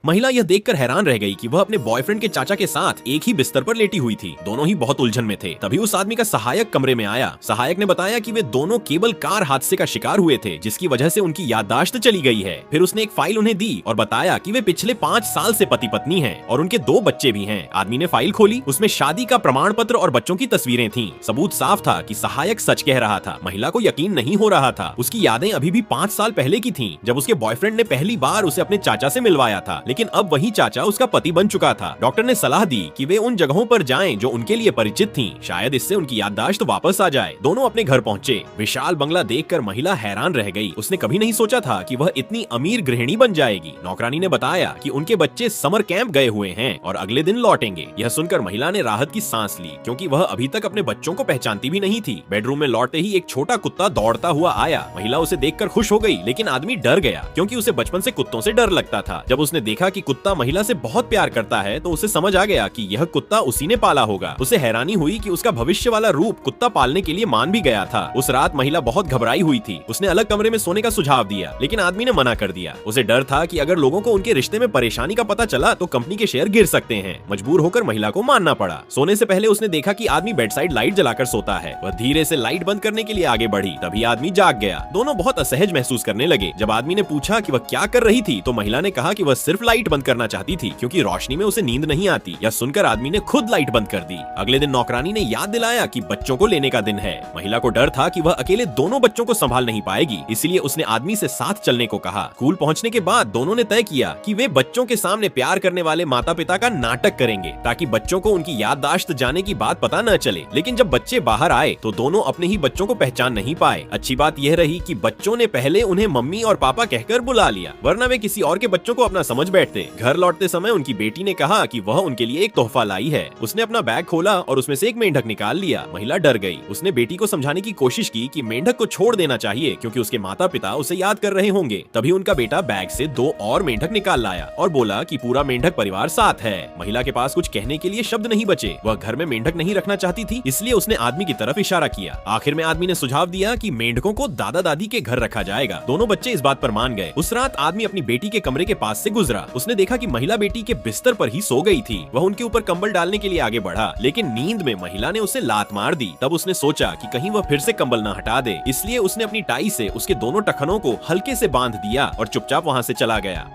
महिला यह देखकर हैरान रह गई कि वह अपने बॉयफ्रेंड के चाचा के साथ एक ही बिस्तर पर लेटी हुई थी। दोनों ही बहुत उलझन में थे। तभी उस आदमी का सहायक कमरे में आया। सहायक ने बताया कि वे दोनों केवल कार हादसे का शिकार हुए थे, जिसकी वजह से उनकी याददाश्त चली गई है। फिर उसने एक फाइल उन्हें दी और बताया कि वे पिछले 5 साल से पति पत्नी हैं और उनके 2 बच्चे भी हैं। आदमी ने फाइल खोली, उसमें शादी का प्रमाण पत्र और बच्चों की तस्वीरें थीं। सबूत साफ था कि सहायक सच कह रहा था। महिला को यकीन नहीं हो रहा था। उसकी यादें अभी भी 5 साल पहले की थीं, जब उसके बॉयफ्रेंड ने पहली बार उसे अपने चाचा से मिलवाया था। लेकिन अब वही चाचा उसका पति बन चुका था। डॉक्टर ने सलाह दी कि वे उन जगहों पर जाएं जो उनके लिए परिचित थीं। शायद इससे उनकी याददाश्त वापस आ जाए। दोनों अपने घर पहुंचे। विशाल बंगला देखकर महिला हैरान रह गई। उसने कभी नहीं सोचा था कि वह इतनी अमीर गृहिणी बन जाएगी। नौकरानी ने बताया कि उनके बच्चे समर कैंप गए हुए हैं और अगले दिन लौटेंगे। यह सुनकर महिला ने राहत की सांस ली, क्योंकि वह अभी तक अपने बच्चों को पहचानती भी नहीं थी। बेडरूम में लौटते ही एक छोटा कुत्ता दौड़ता हुआ आया। महिला उसे देखकर खुश हो गई, लेकिन आदमी डर गया, क्योंकि उसे बचपन से कुत्तों से डर लगता था। जब उसने देखा कि कुत्ता महिला से बहुत प्यार करता है तो उसे समझ आ गया कि यह कुत्ता उसी ने पाला होगा। उसे हैरानी हुई कि उसका भविष्य वाला रूप कुत्ता पालने के लिए मान भी गया था। उस रात महिला बहुत घबराई हुई थी। उसने अलग कमरे में सोने का सुझाव दिया, लेकिन आदमी ने मना कर दिया। उसे डर था कि अगर लोगों को उनके रिश्ते में परेशानी का पता चला तो कंपनी के शेयर गिर सकते हैं। मजबूर होकर महिला को मानना पड़ा। सोने से पहले उसने देखा कि आदमी बेड साइड लाइट जलाकर सोता है। वह धीरे से लाइट बंद करने के लिए आगे बढ़ी। तभी आदमी जाग गया। दोनों बहुत असहज महसूस करने लगे। जब आदमी ने पूछा कि वह क्या कर रही थी तो महिला ने कहा कि वह सिर्फ लाइट बंद करना चाहती थी, क्योंकि रोशनी में उसे नींद नहीं आती। यह सुनकर आदमी ने खुद लाइट बंद कर दी। अगले दिन नौकरानी ने याद दिलाया कि बच्चों को लेने का दिन है। महिला को डर था कि वह अकेले दोनों बच्चों को संभाल नहीं पाएगी, इसलिए उसने आदमी से साथ चलने को कहा। स्कूल पहुंचने के बाद दोनों ने तय किया कि वे बच्चों के सामने प्यार करने वाले माता पिता का नाटक करेंगे, ताकि बच्चों को उनकी याददाश्त जाने की बात पता न चले। लेकिन जब बच्चे बाहर आए तो दोनों अपने ही बच्चों को पहचान नहीं पाए। अच्छी बात यह रही कि बच्चों ने पहले उन्हें मम्मी और पापा कहकर बुला लिया, वरना वे किसी और के बच्चों को अपना समझ बैठते। घर लौटते समय उनकी बेटी ने कहा कि वह उनके लिए एक तोहफा लाई है। उसने अपना बैग खोला और उसमें से एक मेंढक निकाल लिया। महिला डर गई। उसने बेटी को समझाने की कोशिश की कि मेंढक को छोड़ देना चाहिए, क्योंकि उसके माता पिता उसे याद कर रहे होंगे। तभी उनका बेटा बैग से 2 और मेंढक निकाल लाया और बोला कि पूरा मेंढक परिवार साथ है। महिला के पास कुछ कहने के लिए शब्द नहीं बचे। वह घर में मेंढक नहीं रखना चाहती थी, इसलिए उसने आदमी की तरफ इशारा किया। आखिर में आदमी ने सुझाव दिया कि मेंढकों को दादा दादी के घर रखा जाएगा। दोनों बच्चे इस बात पर मान गए। उस रात आदमी अपनी बेटी के कमरे के पास से गुजरा। उसने देखा कि महिला बेटी के बिस्तर पर ही सो गई थी। वह उनके ऊपर कंबल डालने के लिए आगे बढ़ा, लेकिन नींद में महिला ने उसे लात मार दी। तब उसने सोचा कि कहीं वह फिर से कंबल न हटा दे, इसलिए उसने अपनी टाई से उसके दोनों टखनों को हल्के से बांध दिया और चुपचाप वहां से चला गया।